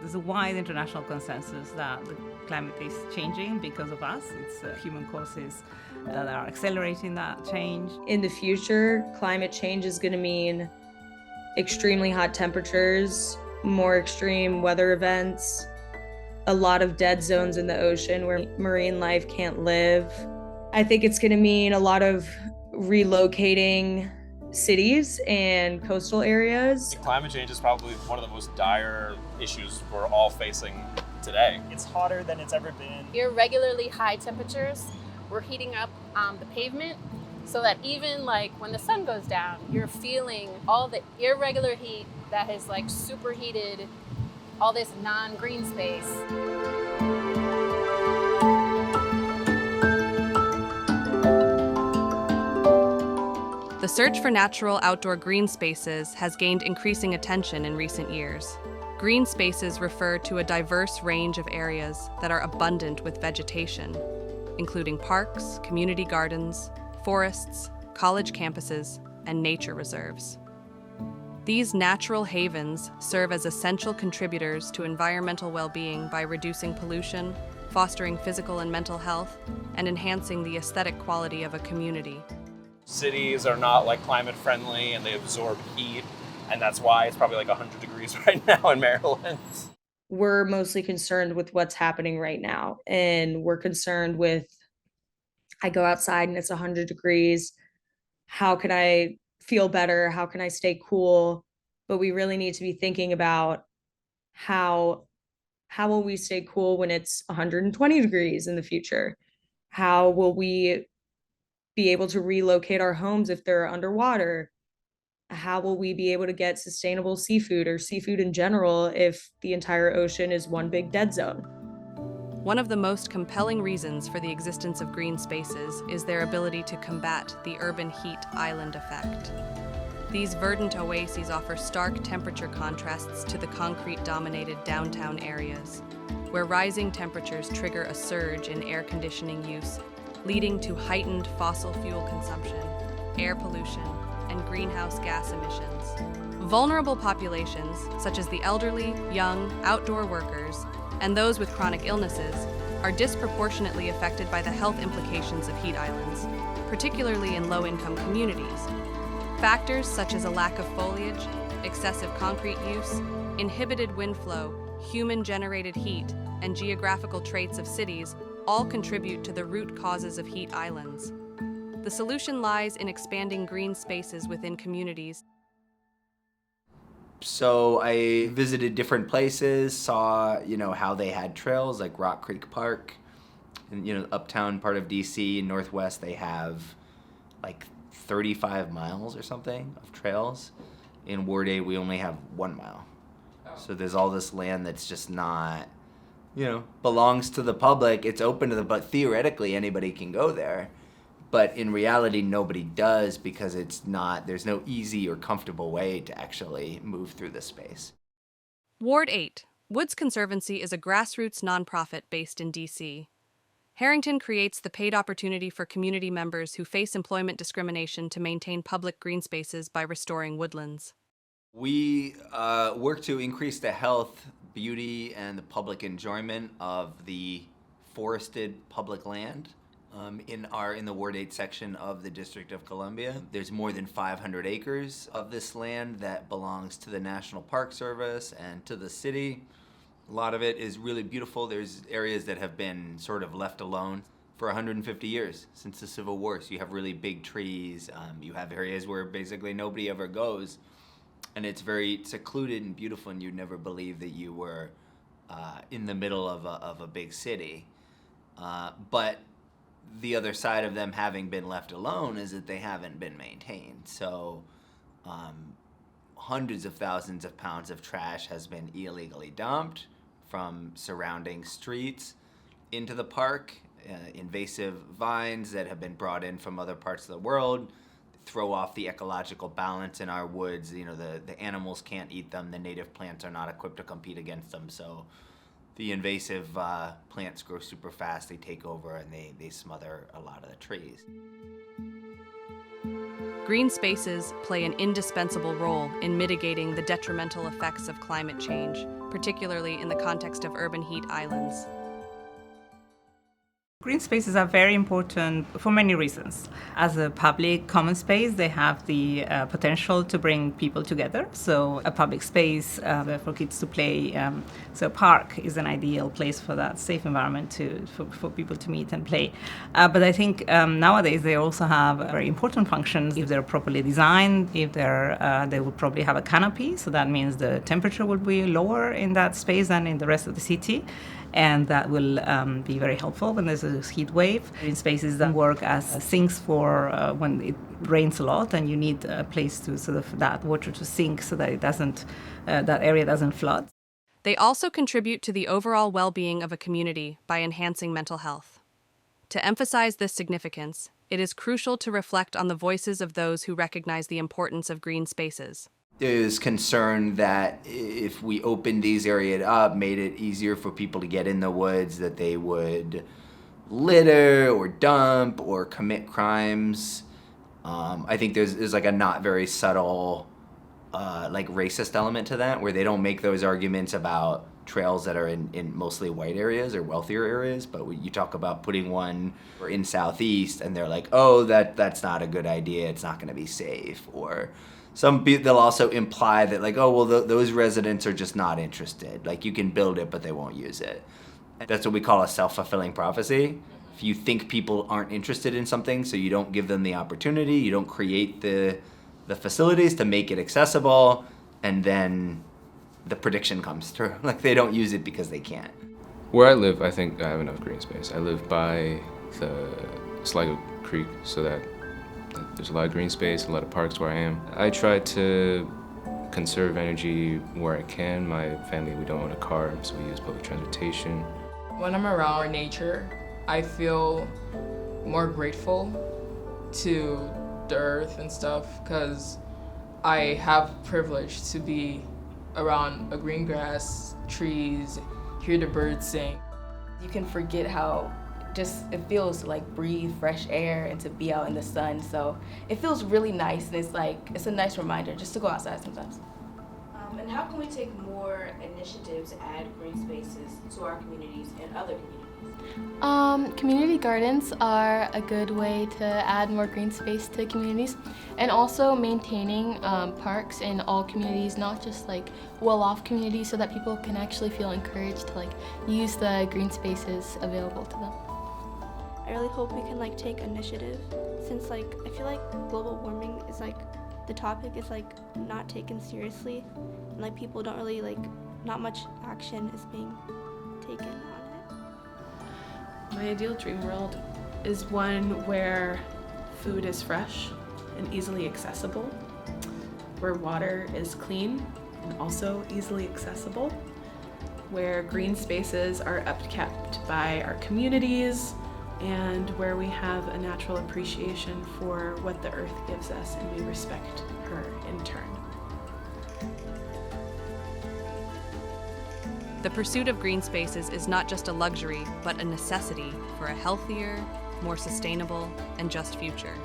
There's a wide international consensus that the climate is changing because of us. It's human causes that are accelerating that change. In the future, climate change is going to mean extremely hot temperatures, more extreme weather events, a lot of dead zones in the ocean where marine life can't live. I think it's going to mean a lot of relocating cities and coastal areas. Climate change is probably one of the most dire issues we're all facing today. It's hotter than it's ever been. Irregularly high temperatures, we're heating up the pavement so that even like when the sun goes down, you're feeling all the irregular heat that has like superheated all this non-green space. The search for natural outdoor green spaces has gained increasing attention in recent years. Green spaces refer to a diverse range of areas that are abundant with vegetation, including parks, community gardens, forests, college campuses, and nature reserves. These natural havens serve as essential contributors to environmental well-being by reducing pollution, fostering physical and mental health, and enhancing the aesthetic quality of a community. Cities are not like climate friendly and they absorb heat, and that's why it's probably like 100 degrees right now in Maryland. We're mostly concerned with what's happening right now, and we're concerned with, I go outside and it's 100 degrees. How can I feel better? How can I stay cool? But we really need to be thinking about how will we stay cool when it's 120 degrees in the future? How will we be able to relocate our homes if they're underwater? How will we be able to get sustainable seafood or seafood in general if the entire ocean is one big dead zone? One of the most compelling reasons for the existence of green spaces is their ability to combat the urban heat island effect. These verdant oases offer stark temperature contrasts to the concrete-dominated downtown areas, where rising temperatures trigger a surge in air conditioning use, leading to heightened fossil fuel consumption, air pollution, and greenhouse gas emissions. Vulnerable populations, such as the elderly, young, outdoor workers, and those with chronic illnesses, are disproportionately affected by the health implications of heat islands, particularly in low-income communities. Factors such as a lack of foliage, excessive concrete use, inhibited wind flow, human-generated heat, and geographical traits of cities all contribute to the root causes of heat islands. The solution lies in expanding green spaces within communities. So I visited different places, saw, how they had trails like Rock Creek Park, and, uptown part of DC, Northwest, they have like 35 miles or something of trails. In Ward 8, we only have 1 mile. So there's all this land that's just not, belongs to the public. It's open to but theoretically anybody can go there. But in reality, nobody does because there's no easy or comfortable way to actually move through the space. Ward 8, Woods Conservancy is a grassroots nonprofit based in D.C. Harrington creates the paid opportunity for community members who face employment discrimination to maintain public green spaces by restoring woodlands. We work to increase the health, beauty, and the public enjoyment of the forested public land. In the Ward 8 section of the District of Columbia. There's more than 500 acres of this land that belongs to the National Park Service and to the city. A lot of it is really beautiful. There's areas that have been sort of left alone for 150 years since the Civil War. So you have really big trees. You have areas where basically nobody ever goes. And it's very secluded and beautiful, and you'd never believe that you were in the middle of a big city. But the other side of them having been left alone is that they haven't been maintained. So hundreds of thousands of pounds of trash has been illegally dumped from surrounding streets into the park. Invasive vines that have been brought in from other parts of the world throw off the ecological balance in our woods. The animals can't eat them. The native plants are not equipped to compete against them. So the invasive plants grow super fast, they take over, and they smother a lot of the trees. Green spaces play an indispensable role in mitigating the detrimental effects of climate change particularly in the context of urban heat islands. Green spaces are very important for many reasons. As a public common space, they have the potential to bring people together. So a public space for kids to play. So a park is an ideal place for that safe environment for people to meet and play. But I think nowadays they also have very important functions. If they're properly designed, if they will probably have a canopy. So that means the temperature will be lower in that space than in the rest of the city. And that will be very helpful when there's a heat wave. Green spaces that work as sinks for when it rains a lot and you need a place to sort of that water to sink so that it doesn't, that area doesn't flood. They also contribute to the overall well-being of a community by enhancing mental health. To emphasize this significance, it is crucial to reflect on the voices of those who recognize the importance of green spaces. There's concern that if we opened these areas up, made it easier for people to get in the woods, that they would litter or dump or commit crimes. I think there's like a not very subtle like racist element to that, where they don't make those arguments about trails that are in mostly white areas or wealthier areas, but you talk about putting one in Southeast and they're like, oh, that's not a good idea, it's not gonna be safe. Or some people, they'll also imply that like, oh, well, those residents are just not interested. Like you can build it, but they won't use it. That's what we call a self-fulfilling prophecy. If you think people aren't interested in something, so you don't give them the opportunity, you don't create the facilities to make it accessible, and then the prediction comes true. Like they don't use it because they can't. Where I live, I think I have enough green space. I live by the Sligo Creek, so that there's a lot of green space, a lot of parks where I am. I try to conserve energy where I can. My family, we don't own a car, so we use public transportation. When I'm around nature, I feel more grateful to the earth and stuff, because I have privilege to be around a green grass, trees, hear the birds sing. You can forget how just it feels to like breathe fresh air and to be out in the sun. So it feels really nice, and it's a nice reminder just to go outside sometimes. And how can we take more initiatives to add green spaces to our communities and other communities? Community gardens are a good way to add more green space to communities, and also maintaining parks in all communities, not just like well-off communities, so that people can actually feel encouraged to like use the green spaces available to them. I really hope we can like take initiative, since like I feel like global warming is like the topic is like not taken seriously, and like people don't really like, not much action is being taken on it. My ideal dream world is one where food is fresh and easily accessible, where water is clean and also easily accessible, where green spaces are upkept by our communities, and where we have a natural appreciation for what the earth gives us and we respect her in turn. The pursuit of green spaces is not just a luxury, but a necessity for a healthier, more sustainable, and just future.